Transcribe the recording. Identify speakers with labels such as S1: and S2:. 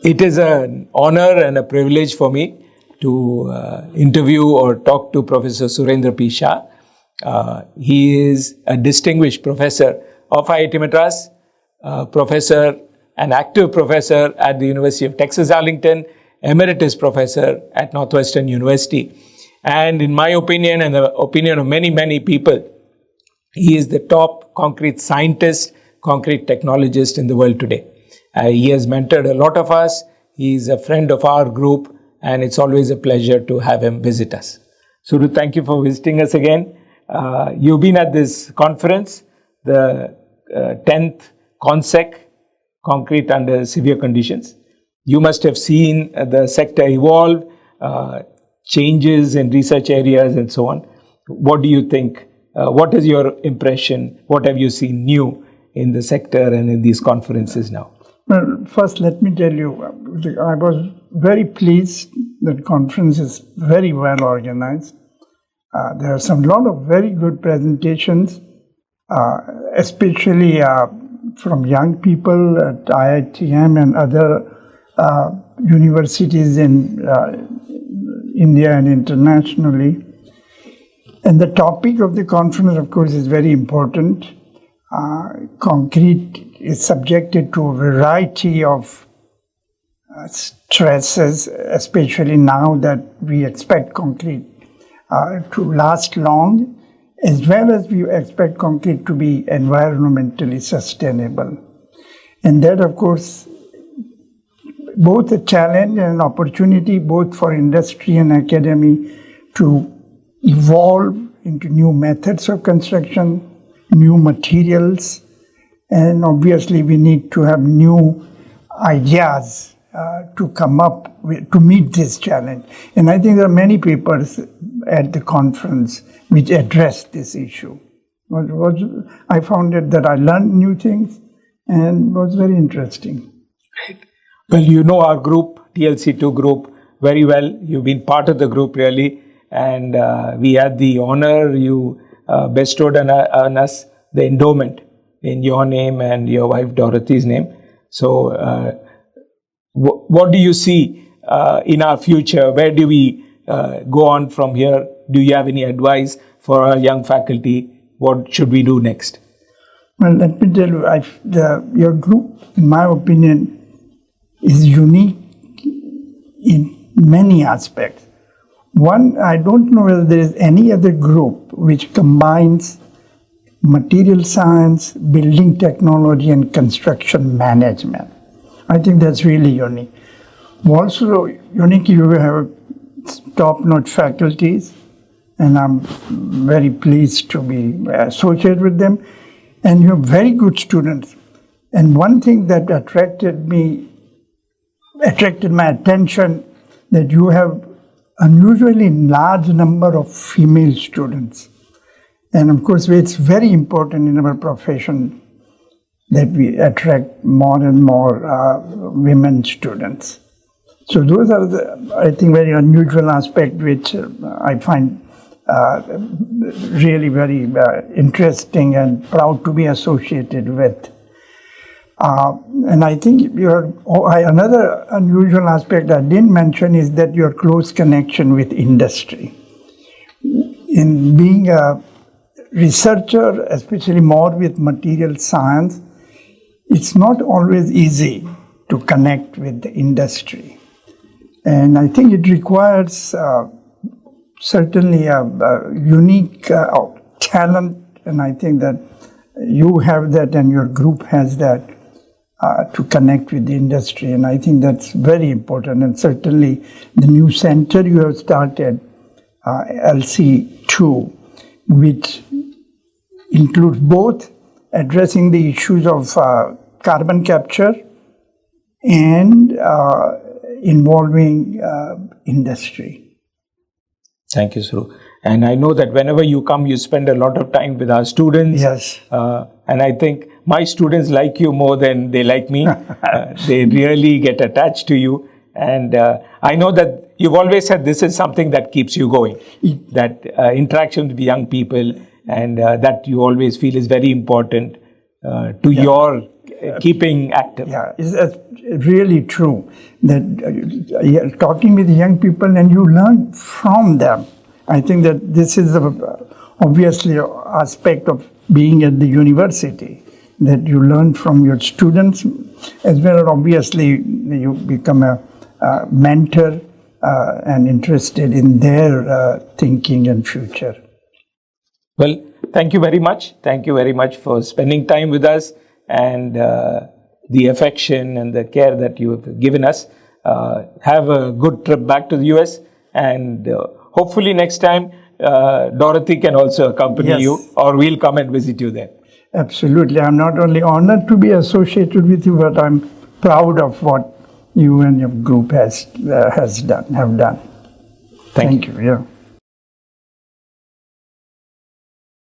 S1: It is an honor and a privilege for me to interview or talk to Professor Surendra P Shah. He is a distinguished professor of IIT Madras, professor, an active professor at the University of Texas Arlington, emeritus professor at Northwestern University. And in my opinion and the opinion of many, many people, he is the top concrete scientist, concrete technologist in the world today. He has mentored a lot of us. He is a friend of our group, and it's always a pleasure to have him visit us. Suru, thank you for visiting us again. You've been at this conference, the 10th CONSEC, Concrete Under Severe Conditions. You must have seen the sector evolve, changes in research areas and so on. What do you think? What is your impression? What have you seen new in the sector and in these conferences now?
S2: Well, first let me tell you, I was very pleased that the conference is very well organized. There are some lot of very good presentations, especially from young people at IITM and other universities in India and internationally. And the topic of the conference, of course, is very important. Concrete is subjected to a variety of stresses, especially now that we expect concrete to last long, as well as we expect concrete to be environmentally sustainable. And that, of course, both a challenge and an opportunity both for industry and academy to evolve into new methods of construction, new materials, and obviously we need to have new ideas to come up with, to meet this challenge. And I think there are many papers at the conference which address this issue. I found it that I learned new things and it was very interesting.
S1: Right. Well, you know our group, TLC2 group, very well. You've been part of the group really, and we had the honor you bestowed on us the endowment in your name and your wife Dorothy's name. So what do you see in our future? Where do we go on from here? Do you have any advice for our young faculty? What should we do next?
S2: Well, let me tell you, your group, in my opinion, is unique in many aspects. One, I don't know whether there is any other group which combines material science, building technology, and construction management. I think that's really unique. Also unique, you have top-notch faculties, and I'm very pleased to be associated with them. And you have very good students. And one thing that attracted my attention, that you have unusually large number of female students. And of course, it's very important in our profession that we attract more and more women students. So those are the, I think, very unusual aspects which I find really very interesting and proud to be associated with. And I think another unusual aspect I didn't mention is that your close connection with industry. In being a researcher, especially more with material science, it's not always easy to connect with the industry. And I think it requires certainly a unique talent, and I think that you have that and your group has that to connect with the industry, and I think that's very important. And certainly the new center you have started, LC2, which includes both addressing the issues of carbon capture and involving industry.
S1: Thank you, Suru. And I know that whenever you come, you spend a lot of time with our students.
S2: Yes.
S1: And I think my students like you more than they like me. They really get attached to you. And I know that you've always said this is something that keeps you going, that interaction with young people, and that you always feel is very important to your keeping active.
S2: Yeah, it's really true that talking with young people and you learn from them. I think that this is obviously an aspect of being at the university, that you learn from your students as well as obviously you become a mentor and interested in their thinking and future.
S1: Well, thank you very much. Thank you very much for spending time with us and the affection and the care that you have given us. Have a good trip back to the US, and hopefully next time Dorothy can also accompany you, or we'll come and visit you there.
S2: Absolutely. I'm not only honored to be associated with you, but I'm proud of what you and your group have done.
S1: Thank you.
S2: Yeah.